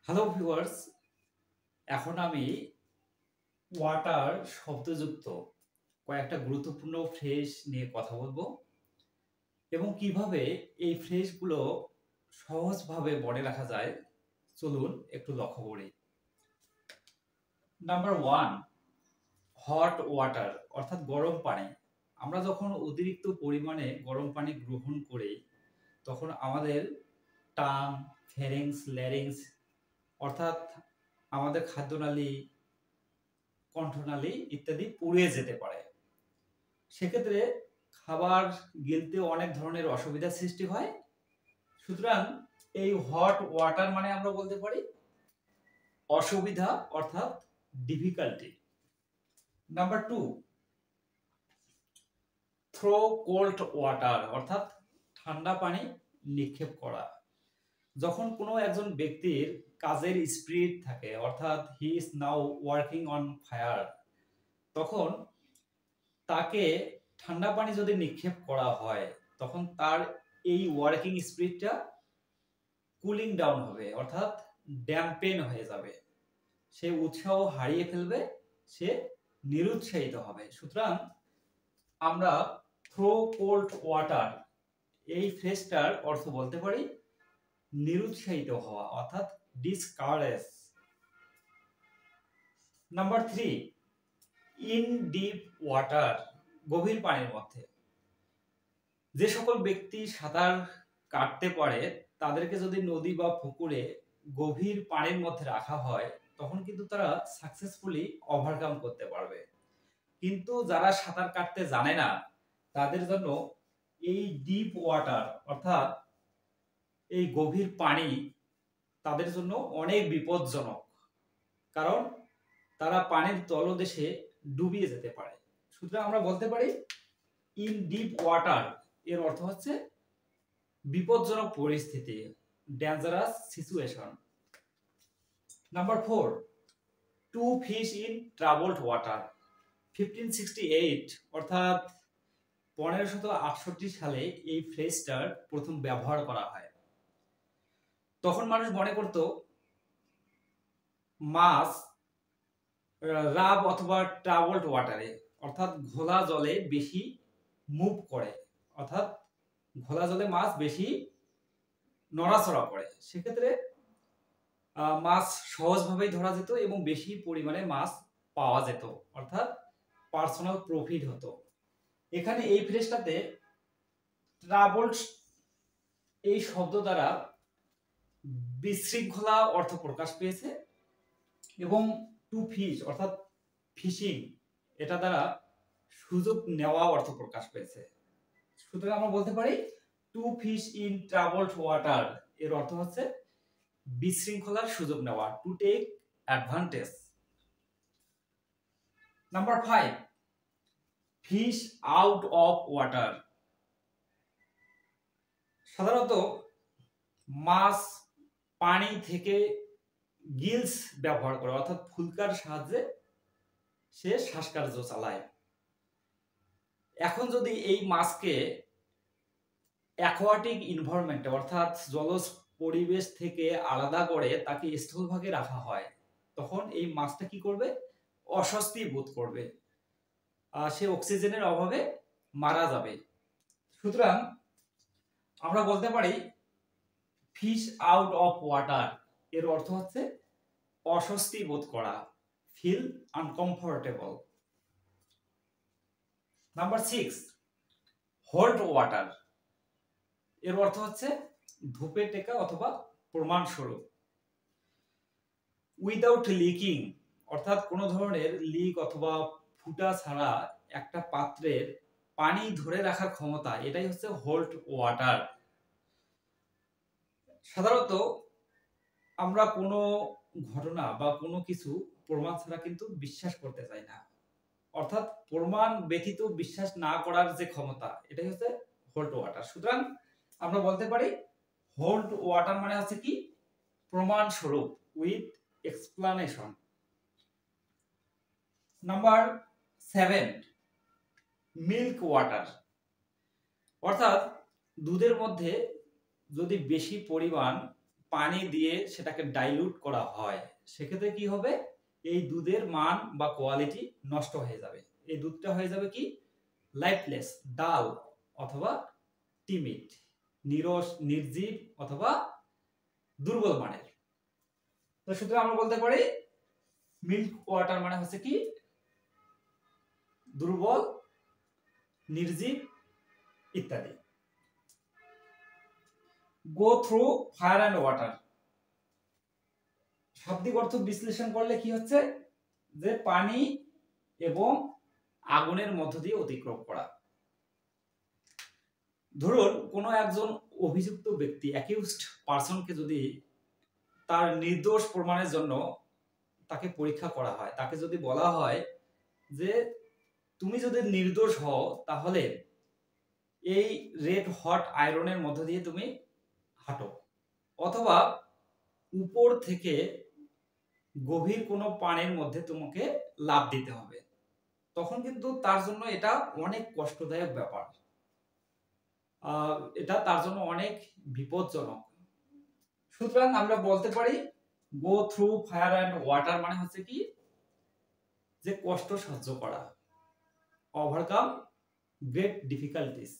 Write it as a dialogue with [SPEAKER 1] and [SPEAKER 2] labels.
[SPEAKER 1] Hello viewers, এখন আমি water শব্দযুক্ত কয়েকটা গুরুত্বপূর্ণ ফ্রেজ নিয়ে কথা বলবো এবং কিভাবে এই ফ্রেজগুলো সহজভাবে মনে রাখা যায়। চলুন একটু লক্ষ্য করি। নাম্বার 1, হট ওয়াটার অর্থাৎ গরম পানি। আমরা যখন অতিরিক্ত পরিমাণে গরম পানি গ্রহণ করি তখন আমাদের টাং, ফেরিংস, ল্যারিংস অর্থাৎ আমাদের খাদ্যনালী, কণ্ঠনালী ইত্যাদি পুড়ে যেতে পারে। সেক্ষেত্রে খাবার গিলতে অনেক ধরনের অসুবিধার সৃষ্টি হয়। সুতরাং এই হট ওয়াটার মানে আমরা বলতে পারি অসুবিধা অর্থাৎ difficulty. Number 2, throw cold water অর্থাৎ ঠান্ডা পানি নিক্ষেপ করা। যখন কোনো একজন ব্যক্তির কাজের স্পিরিট থাকে অর্থাৎ he is now working on fire, তখন তাকে ঠান্ডা পানি যদি নিক্ষেপ করা হয় তখন তার এই ওয়ার্কিং স্পিরিটটা কুলিং ডাউন হবে অর্থাৎ ড্যাম্পেন হয়ে যাবে, সে উৎসাহ হারিয়ে ফেলবে, সে নিরুৎসাহিত হবে। সুতরাং আমরা থ্রো কোল্ড ওয়াটার এই ফ্রেজটার অর্থ বলতে পারি নিরুৎসাহিত হওয়া অর্থাৎ discourage. Number 3, in deep water গভীর পানির মধ্যে। যে সকল ব্যক্তি সাঁতার কাটতে পারে তাদেরকে যদি নদী বা পুকুরে গভীর পানির মধ্যে রাখা হয় তখন কিন্তু তারা সাকসেসফুলি ওভারকাম করতে পারবে। কিন্তু যারা সাঁতার কাটতে জানে না তাদের জন্য এই ডিপ ওয়াটার অর্থাৎ এই গভীর পানি তাদের জন্য অনেক বিপজ্জনক, কারণ তারা পানির তলদেশে ডুবিয়ে যেতে পারে। সুতরাং আমরা বলতে পারি ইন ডিপ ওয়াটার এর অর্থ হচ্ছে বিপজ্জনক পরিস্থিতি, dangerous situation. Number 4, two fish in troubled water. 1568 অর্থাৎ 1568 সালে এই ফ্রেজটার প্রথম ব্যবহার করা হয়। তখন মানুষ মনে করত মাছ রাব অথবা ট্রাবলড ওয়াটারে অর্থাৎ ঘোলা জলে বেশি মুভ করে, অর্থাৎ ঘোলা জলে মাছ বেশি নড়াচড়া করে। সেক্ষেত্রে মাছ সহজভাবেই ধরা যেত এবং বেশি পরিমাণে মাছ পাওয়া যেত, অর্থাৎ পার্সোনাল প্রফিট হতো। এখানে এই ফ্রেজটাতে ট্রাবলড এই শব্দ দ্বারা বিশৃঙ্খলা অর্থ প্রকাশ পেয়েছে এবং টু ফিশ অর্থাৎ ফিশিং এটা দ্বারা সুযোগ নেওয়া অর্থ প্রকাশ পেয়েছে। সুতরাং আমরা বলতে পারি to fish in troubled water এর অর্থ হচ্ছে বিশৃঙ্খলার সুযোগ নেওয়া, to take advantage. Number 5, fish out of water. সাধারণত মাছ পানি থেকে গিলস ব্যবহার করে অর্থাৎ ফুলকার সাহায্যে সে শ্বাসকার্য চালায়। এখন যদি এই মাছকে অ্যাকোয়াটিক এনভায়রনমেন্টে অর্থাৎ জলজ পরিবেশ থেকে আলাদা করে তাকে স্থলভাগে রাখা হয় তখন এই মাছটা কি করবে? অস্বস্তি বোধ করবে, সে অক্সিজেনের অভাবে মারা যাবে। সুতরাং আমরা বলতে পারি ফিশ আউট অফ ওয়াটার এর অর্থ হচ্ছে অস্বস্তি বোধ করা, feel uncomfortable. Number 6, hold water এর অর্থ হচ্ছে ধূপে টেকা অথবা প্রমাণস্বরূপ। উইদাউট লিকিং অর্থাৎ কোনো ধরনের লিক অথবা ফুটা ছাড়া একটা পাত্রের পানি ধরে রাখার ক্ষমতা, এটাই হচ্ছে হোল্ড ওয়াটার। সাধারণত আমরা কোনো ঘটনা বা কোনো কিছু প্রমাণ ছাড়া কিন্তু বিশ্বাস করতে চাই না, অর্থাৎ প্রমাণ ব্যতীত বিশ্বাস না করার যে ক্ষমতা এটাই হচ্ছে হোল্ড ওয়াটার। সুতরাং আমরা বলতে পারি হোল্ড ওয়াটার মানে হচ্ছে কি প্রমাণ স্বরূপ, with explanation. Number 7, milk water অর্থাৎ দুধের মধ্যে যদি বেশি পরিমাণ পানি দিয়ে সেটাকে ডাইলুট করা হয়, সেক্ষেত্রে কি হবে, এই দুধের মান বা কোয়ালিটি নষ্ট হয়ে যাবে। এই দুধটা হয়ে যাবে কি, লাইফলেস, ডাল অথবা টিমিড, নিরস, নির্জীব অথবা দুর্বল মানের। তো সুতরাং আমরা বলতে পারি মিল্ক ওয়াটার মানে হচ্ছে কি, দুর্বল, নির্জীব ইত্যাদি। Go through fire and water, শাব্দিক অর্থ বিশ্লেষণ করলে কি হচ্ছে, যে পানি এবং আগুনের মধ্য দিয়ে অতিক্রম করা। ধরুন কোনো একজন অভিযুক্ত ব্যক্তি, অ্যাকিউজড পারসনকে যদি তার নির্দোষ প্রমাণের জন্য তাকে পরীক্ষা করা হয়, তাকে যদি বলা হয় যে তুমি যদি নির্দোষ হও তাহলে এই রেড হট আয়রনের মধ্য দিয়ে তুমি হাঁটো, অথবা উপর থেকে গভীর কোনো পানির মধ্যে তোমাকে লাফ দিতে হবে, তখন কিন্তু তার জন্য এটা অনেক কষ্টদায়ক ব্যাপার, এটা তার জন্য অনেক বিপজ্জনক। সুতরাং আমরা বলতে পারি go through fire and water মানে হচ্ছে কি, যে কষ্ট সহ্য করা, ওভারকাম গ্রেট ডিফিকাল্টিস।